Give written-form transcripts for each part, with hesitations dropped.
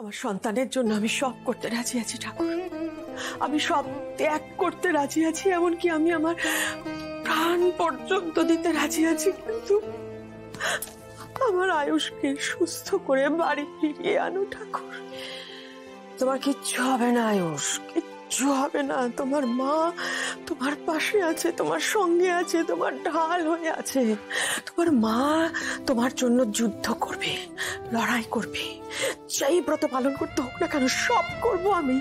আমার সন্তানের জন্য আমি সব করতে রাজি আছি ঠাকুর, আমি সব ত্যাগ করতে রাজি আছি, এমনকি আমি আমার প্রাণ পর্যন্ত দিতে রাজি আছি, কিন্তু আমার আয়ুষকে সুস্থ করে বাড়ি ফিরিয়ে আনো ঠাকুর। তোমার কিচ্ছু হবে না আয়ুষ, কিচ্ছু হবে না। তোমার মা তোমার পাশে আছে, তোমার সঙ্গে আছে, তোমার ঢাল হয়ে আছে। তোমার মা তোমার জন্য যুদ্ধ করবে, লড়াই করবে, যেই ব্রত পালন করতে হোক না কেন সব করবো আমি।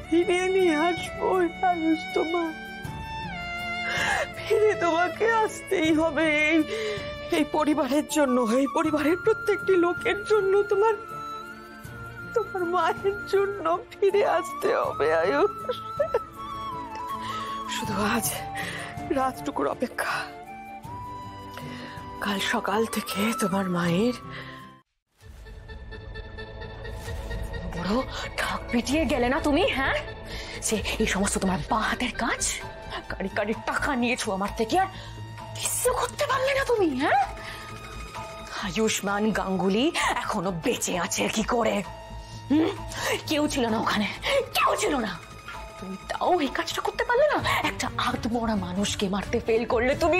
ফিরিয়ে নিয়ে আসবো আয়ুষ, তোমার ফিরে তোমাকে আসতেই হবে। এই পরিবারের জন্য, এই পরিবারের প্রত্যেকটি লোকের জন্য, তোমার মায়ের জন্য ফিরে আসতে হবে আয়ুষ। শুধু আজ রাতটুকুর অপেক্ষা। কাল সকাল থেকে তোমার মায়ের বড় ঠাক পিটিয়ে গেলে না তুমি? হ্যাঁ, সে এই সমস্ত তোমার বাঁ হাতের কাজ, কারি কারি টাকা নিয়েছো আমার থেকে, আর কিছু করতে পারলে না তুমি। হ্যাঁ, আয়ুষ্মান গাঙ্গুলি এখনো বেঁচে আছে কি করে? কেউ ছিল না ওখানে, কেউ ছিল না, তুমি তাও এই কাজটা করতে পারলে না? একটা আত্মমরা মানুষকে মারতে ফেল করলে তুমি।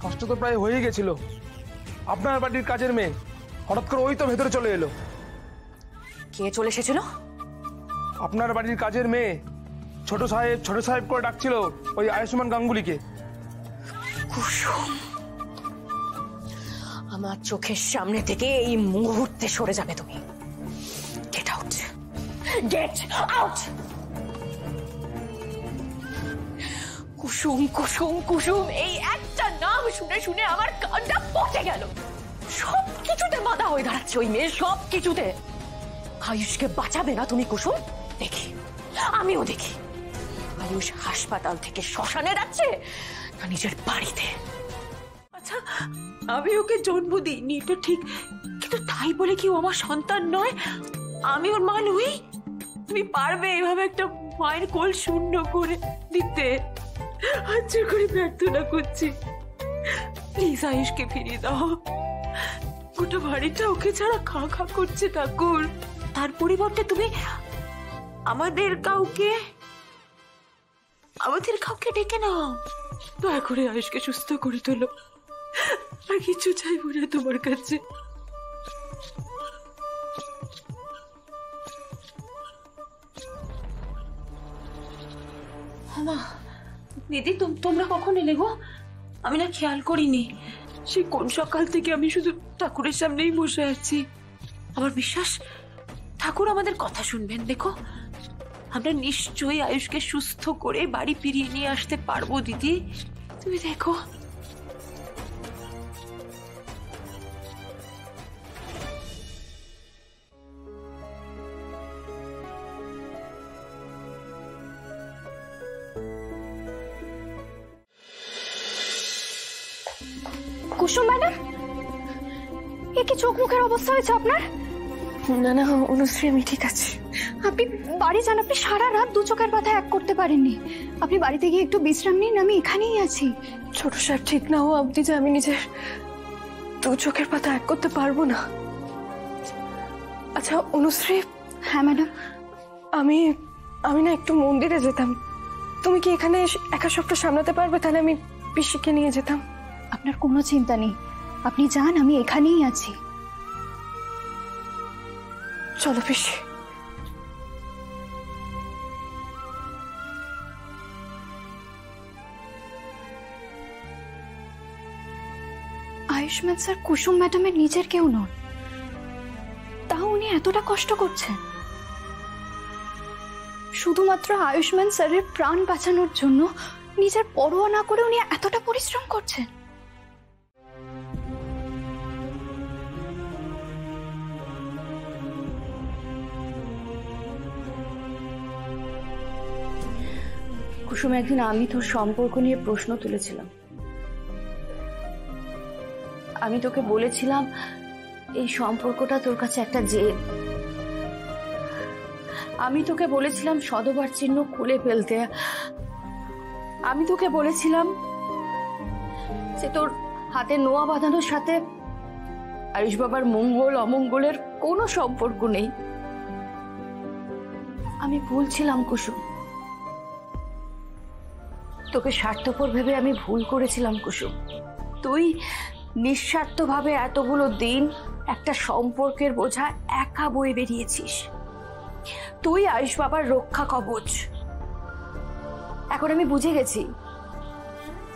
কষ্ট তো প্রায় হয়ে গেছিল। আপনার বাড়ির কাজের মেয়ে হঠাৎ করে ওই তো ভেতরে চলে এলো। কে চলে এসেছিল? আপনার বাড়ির কাজের মেয়ে ছোট সাহেব করে ডাকছিল ওই আয়ুষ্মান গাঙ্গুলিকে। কুসুম, আমার চোখের সামনে থেকে এই মুহূর্তে সরে যাবে তুমি। Get out, get out. Kusum Kusum Kusum, এই একটা নাম শুনে শুনে আমার কানটা পচে গেল। সব কিছুতে বাধা হয়ে দাঁড়াচ্ছে ওই মেয়ে, সব কিছুতে। আয়ুষকে বাঁচাবে না তুমি কুসুম? দেখি, আমিও দেখি আয়ুষ হাসপাতাল থেকে শ্মশানে যাচ্ছে না নিজের বাড়িতে। আচ্ছা, আমি ওকে জন্ম দিইনি তো ঠিক, কিন্তু তাই বলে কি ও আমার সন্তান নয়? আমি ওর মা নই? তুমি পারবে এভাবে একটা মায়ের কোল শূন্য করে দিতে? আচ্ছা করে প্রার্থনা করছি, প্লিজ আয়ুষকে ফিরিয়ে দাও। গোটা বাড়িটা ওকে ছাড়া খা খা করছে ঠাকুর। তার পরিবর্তে তুমি আমাদের কাউকে ডেকে নাও। দয়া করে আয়ুষকে সুস্থ করে তোলো, আর কিছু চাইবো না তোমার কাছে। দিদি, তোমরা কখন এলে গো? আমি না খেয়াল করিনি। সে কোন সকাল থেকে আমি শুধু ঠাকুরের সামনেই বসে আছি। আমার বিশ্বাস ঠাকুর আমাদের কথা শুনবেন। দেখো, আমরা নিশ্চয়ই আয়ুষকে সুস্থ করে বাড়ি ফিরিয়ে নিয়ে আসতে পারবো দিদি, তুমি দেখো। কুসুম ম্যাডাম, এ কি চোখ মুখের অবস্থা হয়েছে আপনার? না না অনুশ্রী, আমি ঠিক আছি। আপনি বাড়ি যান, আপনি সারা রাত দু চোখের পাতা এক করতে পারেননি। আপনি বাড়িতে গিয়ে একটু বিশ্রাম নিন, আমি এখানেই আছি। ছোট সাহেব ঠিক না হওয়া অবধি যে আমি নিজের দু চোখের পাতা এক করতে পারবো না। আচ্ছা অনুশ্রী। হ্যাঁ ম্যাডাম। আমি না একটু মন্দিরে যেতাম, তুমি কি এখানে একা সবটা সামলাতে পারবে? তাহলে আমি পিসিকে নিয়ে যেতাম। আপনার কোনো চিন্তা নেই, আপনি যান, আমি এখানেই আছি। চলো পিসি। আয়ুষ্মান স্যার কুসুম ম্যাডামের নিজের কেউ নন, তাও উনি এতটা কষ্ট করছেন শুধুমাত্র আয়ুষ্মান স্যারের প্রাণ বাঁচানোর জন্য। নিজের পরোয়া না করে উনি এতটা পরিশ্রম করছেন। কুসুম, একদিন আমি তোর সম্পর্ক নিয়ে প্রশ্ন তুলেছিলাম। আমি তোকে বলেছিলাম এই সম্পর্কটা তোর কাছে একটা জেদ। আমি তোকে বলেছিলাম সদবার চিহ্ন খুলে ফেলতে। আমি তোকে বলেছিলাম যে তোর হাতে নোয়া বাঁধানোর সাথে আয়ুষ বাবার মঙ্গল অমঙ্গলের কোনো সম্পর্ক নেই। আমি ভুল ছিলাম কুসুম, তোকে স্বার্থপর ভেবে আমি ভুল করেছিলাম কুসুম। তুই নিঃস্বার্থভাবে এতগুলো দিন একটা সম্পর্কের বোঝা একা বয়ে বেরিয়েছিস। তুই আয়ুষ বাবার রক্ষা কবচ। এখন আমি বুঝে গেছি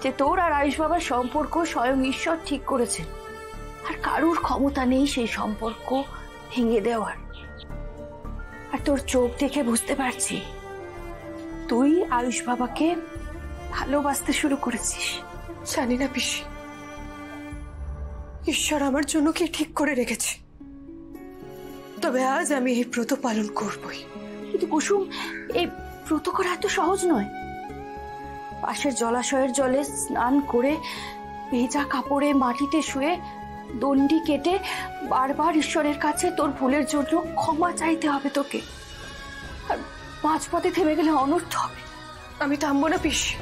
যে তোর আর আয়ুষ বাবার সম্পর্ক স্বয়ং ঈশ্বর ঠিক করেছে, আর কারুর ক্ষমতা নেই সেই সম্পর্ক ভেঙে দেওয়ার। আর তোর চোখ দেখে বুঝতে পারছি তুই আয়ুষ বাবাকে ভালোবাসতে শুরু করেছিস। জানি না পিসি, ঈশ্বর আমার জন্য কি ঠিক করে রেখেছে, তবে আজ আমি এই ব্রত পালন করবই। কিন্তু কুসুম, এই ব্রত করা এত সহজ নয়। পাশের জলাশয়ের জলে স্নান করে ভেজা কাপড়ে মাটিতে শুয়ে দণ্ডি কেটে বারবার ঈশ্বরের কাছে তোর ভুলের জন্য ক্ষমা চাইতে হবে তোকে। আর মাঝপথে থেমে গেলে অনর্থ হবে। আমি থামবো না পিসি,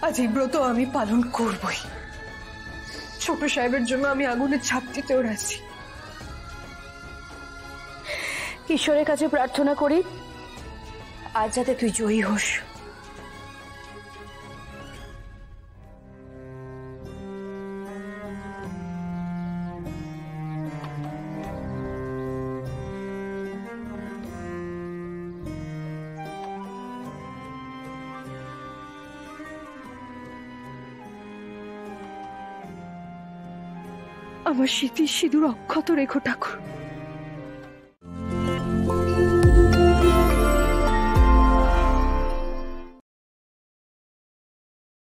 আজ এই ব্রত আমি পালন করবই। ছোট সাহেবের জন্য আমি আগুনের ছাপ দিতেও রাজি। ঈশ্বরের কাছে প্রার্থনা করি আজ যাতে তুই জয়ী হোস। আমার স্মৃতির সিঁদুর অক্ষত রেখো ঠাকুর।